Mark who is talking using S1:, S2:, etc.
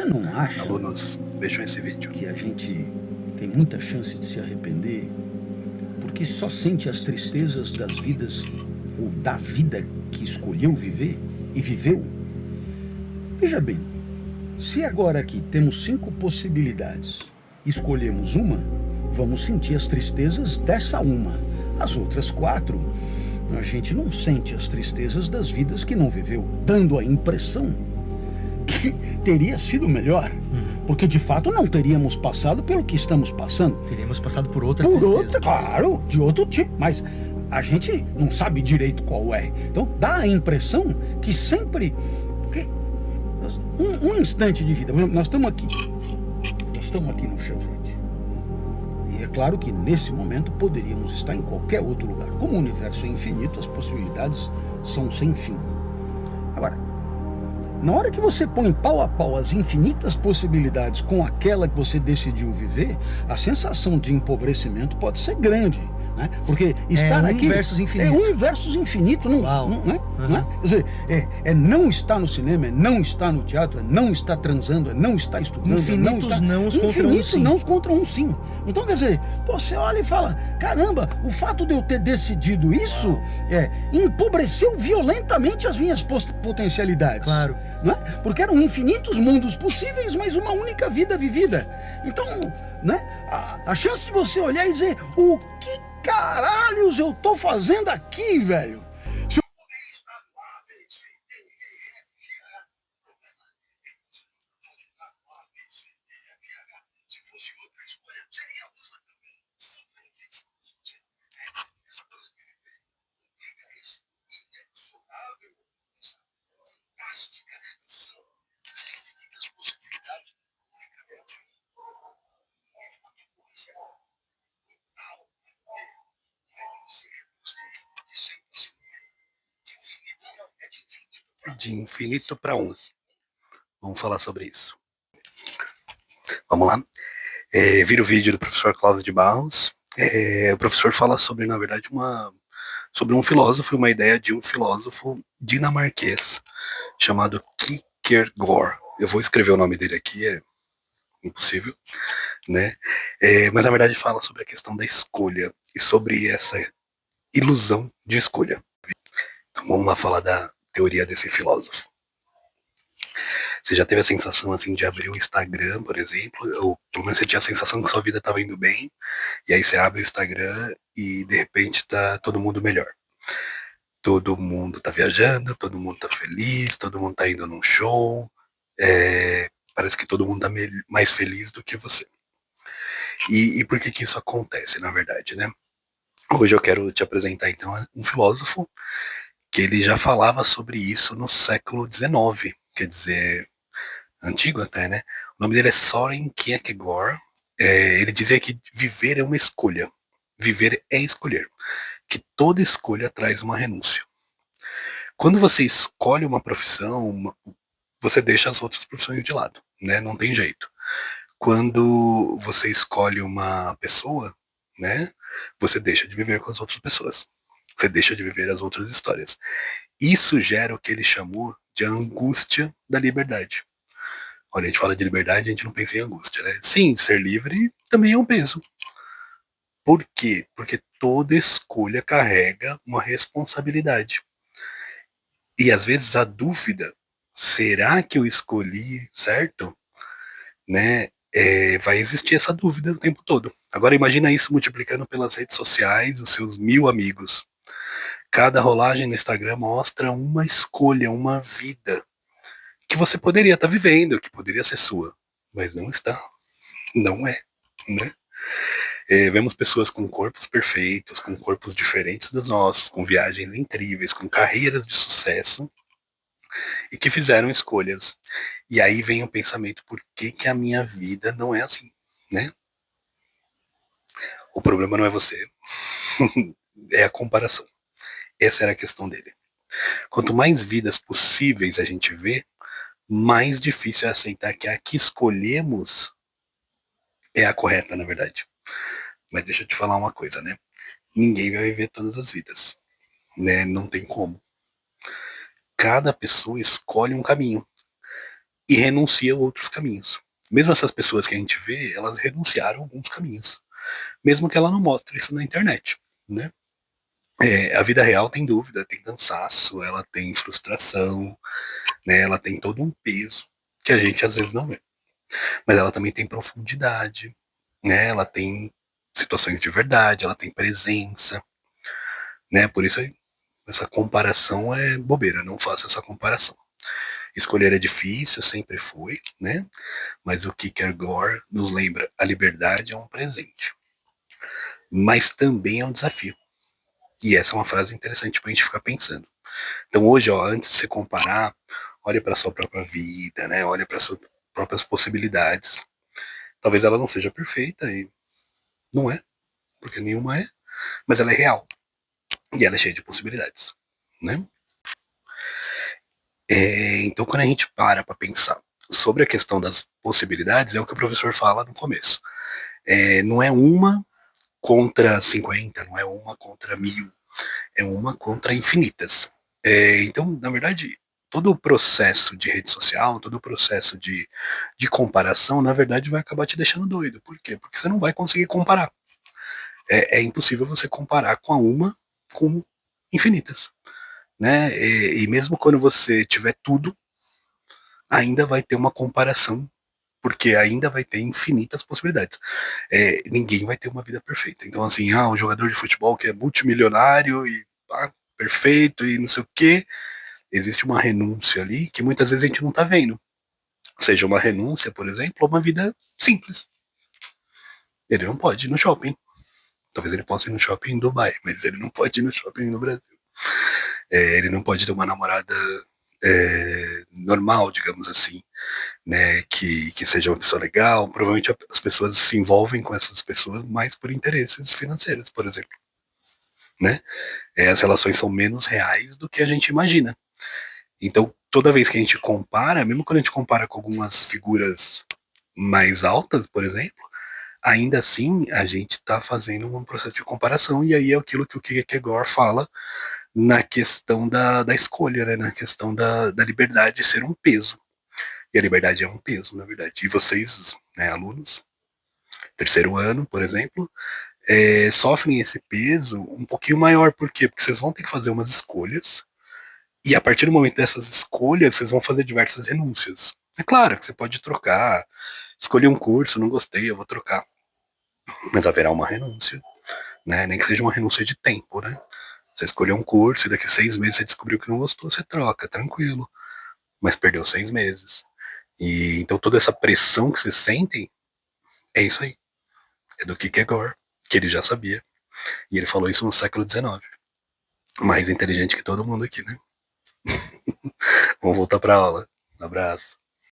S1: Você não acha
S2: Alunos, vejam esse vídeo.
S1: que a gente tem muita chance de se arrepender porque só sente as tristezas das vidas ou da vida que escolheu viver e viveu? Veja bem, se agora aqui temos 5 possibilidades, escolhemos uma, vamos sentir as tristezas dessa uma. As outras 4, a gente não sente as tristezas das vidas que não viveu, dando a impressão que teria sido melhor, porque de fato não teríamos passado pelo que estamos passando.
S3: Teríamos passado por outra
S1: Por
S3: tristeza.
S1: outra, claro, de outro tipo, mas a gente não sabe direito qual é. Então dá a impressão que sempre. Porque um instante de vida, por exemplo, nós estamos aqui no chão, gente. E é claro que nesse momento poderíamos estar em qualquer outro lugar. Como o universo é infinito, as possibilidades são sem fim. Agora, na hora que você põe pau a pau as infinitas possibilidades com aquela que você decidiu viver, a sensação de empobrecimento pode ser grande, né? Porque estar aqui
S3: versus infinito.
S1: é um versus infinito, não,
S3: Uau.
S1: não, né? Não é? Quer dizer, é não estar no cinema, é não estar no teatro, é não estar transando, é não estar estudando,
S3: Infinitos nãos contra um sim.
S1: nãos contra um sim. Então, quer dizer, você olha e fala, caramba, o fato de eu ter decidido isso empobreceu violentamente as minhas potencialidades.
S3: Claro.
S1: Não é? Porque eram infinitos mundos possíveis, mas uma única vida vivida. Então, né, a chance de você olhar e dizer, o que caralhos eu tô fazendo aqui, velho? Se eu poderia estar no A, B, C, D, E, F, G, H, A, B, C, D, F, H, se fosse outra escolha, seria uma também. Essa coisa de viver implica esse inexorável, essa fantástica redução das infinitas possibilidades unicamente uma coisa tal que você reduz de 100%
S2: De infinito para 1. Vamos falar sobre isso. Vamos lá. Vira o vídeo do professor Cláudio de Barros. O professor fala sobre, na verdade, sobre um filósofo, uma ideia de um filósofo dinamarquês chamado Kierkegaard. Eu vou escrever o nome dele aqui, é impossível, né? Mas na verdade fala sobre a questão da escolha e sobre essa ilusão de escolha. Então vamos lá falar da teoria desse filósofo. Você já teve a sensação assim de abrir o Instagram, por exemplo, ou pelo menos você tinha a sensação que sua vida estava indo bem, e aí você abre o Instagram e de repente tá todo mundo melhor. Todo mundo tá viajando, todo mundo tá feliz, todo mundo tá indo num show, parece que todo mundo tá mais feliz do que você. E por que isso acontece, na verdade, né? Hoje eu quero te apresentar então um filósofo que ele já falava sobre isso no século XIX, quer dizer, antigo até, né? O nome dele é Soren Kierkegaard. Ele dizia que viver é uma escolha. Viver é escolher. Que toda escolha traz uma renúncia. Quando você escolhe uma profissão, você deixa as outras profissões de lado, né? Não tem jeito. Quando você escolhe uma pessoa, né? Você deixa de viver com as outras pessoas. Você deixa de viver as outras histórias. Isso gera o que ele chamou de angústia da liberdade. Quando a gente fala de liberdade, a gente não pensa em angústia, né? Sim, ser livre também é um peso. Por quê? Porque toda escolha carrega uma responsabilidade. E às vezes a dúvida, será que eu escolhi certo? Né? Vai existir essa dúvida o tempo todo. Agora imagina isso multiplicando pelas redes sociais, os seus 1000 amigos. Cada rolagem no Instagram mostra uma escolha, uma vida que você poderia estar vivendo, que poderia ser sua, mas não está, não é, né? Vemos pessoas com corpos perfeitos, com corpos diferentes dos nossos, com viagens incríveis, com carreiras de sucesso e que fizeram escolhas. E aí vem o pensamento: por que a minha vida não é assim, né? O problema não é você, é a comparação. Essa era a questão dele. Quanto mais vidas possíveis a gente vê, mais difícil é aceitar que a que escolhemos é a correta, na verdade. Mas deixa eu te falar uma coisa, né? Ninguém vai viver todas as vidas, né? Não tem como. Cada pessoa escolhe um caminho. e renuncia a outros caminhos. Mesmo essas pessoas que a gente vê, elas renunciaram a alguns caminhos, mesmo que ela não mostre isso na internet, né? A vida real tem dúvida, tem cansaço, ela tem frustração, né? Ela tem todo um peso que a gente às vezes não vê. Mas ela também tem profundidade, né? Ela tem situações de verdade, ela tem presença, né? Por isso essa comparação é bobeira, não faça essa comparação. Escolher é difícil, sempre foi, né? Mas o Kierkegaard nos lembra, a liberdade é um presente, mas também é um desafio. E essa é uma frase interessante pra gente ficar pensando. Então hoje, ó, antes de você comparar, olhe para sua própria vida, né? Olhe para suas próprias possibilidades. Talvez ela não seja perfeita e não é, porque nenhuma é, mas ela é real e ela é cheia de possibilidades, né? Então quando a gente para pensar sobre a questão das possibilidades, é o que o professor fala no começo. Não é uma contra 50, não é uma contra 1000, é uma contra infinitas. Então, na verdade, todo o processo de rede social, todo o processo de comparação, na verdade, vai acabar te deixando doido. Por quê? Porque você não vai conseguir comparar. É impossível você comparar com a uma com infinitas, né? E mesmo quando você tiver tudo, ainda vai ter uma comparação, porque ainda vai ter infinitas possibilidades. Ninguém vai ter uma vida perfeita. Então, assim, um jogador de futebol que é multimilionário e perfeito e não sei o quê, existe uma renúncia ali que muitas vezes a gente não tá vendo. Seja uma renúncia, por exemplo, ou uma vida simples. Ele não pode ir no shopping. Talvez ele possa ir no shopping em Dubai, mas ele não pode ir no shopping no Brasil. Ele não pode ter uma namorada normal, digamos assim, né, que seja uma pessoa legal. Provavelmente as pessoas se envolvem com essas pessoas mais por interesses financeiros, por exemplo, né? As relações são menos reais do que a gente imagina. Então, toda vez que a gente compara, mesmo quando a gente compara com algumas figuras mais altas, por exemplo, ainda assim a gente está fazendo um processo de comparação, e aí é aquilo que o Kierkegaard fala na questão da escolha, né? Na questão da liberdade de ser um peso. E a liberdade é um peso, na verdade. E vocês, né, alunos, terceiro ano, por exemplo, sofrem esse peso um pouquinho maior. Por quê? Porque vocês vão ter que fazer umas escolhas, e a partir do momento dessas escolhas, vocês vão fazer diversas renúncias. É claro que você pode trocar, escolher um curso, não gostei, eu vou trocar. Mas haverá uma renúncia, né? Nem que seja uma renúncia de tempo, né? Você escolheu um curso e daqui a 6 meses você descobriu que não gostou, você troca, tranquilo. Mas perdeu 6 meses. E então toda essa pressão que vocês sentem é isso aí. É do Kierkegaard, que ele já sabia. E ele falou isso no século XIX. Mais inteligente que todo mundo aqui, né? Vamos voltar pra aula. Um abraço.